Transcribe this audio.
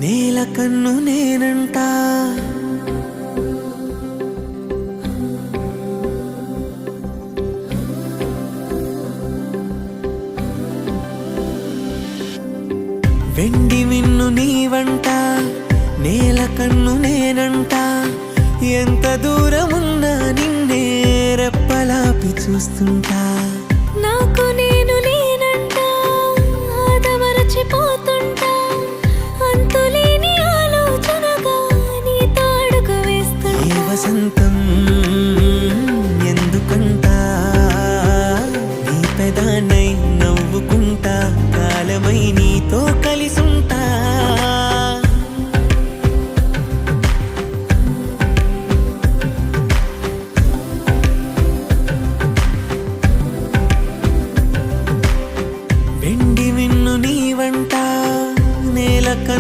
నేల కన్ను నేనంట, వెండి మిన్ను నీవంట, నేల కన్ను నేనంట, ఎంత దూరమున్నా నిన్నే రెప్పలాపి చూస్తుంటా.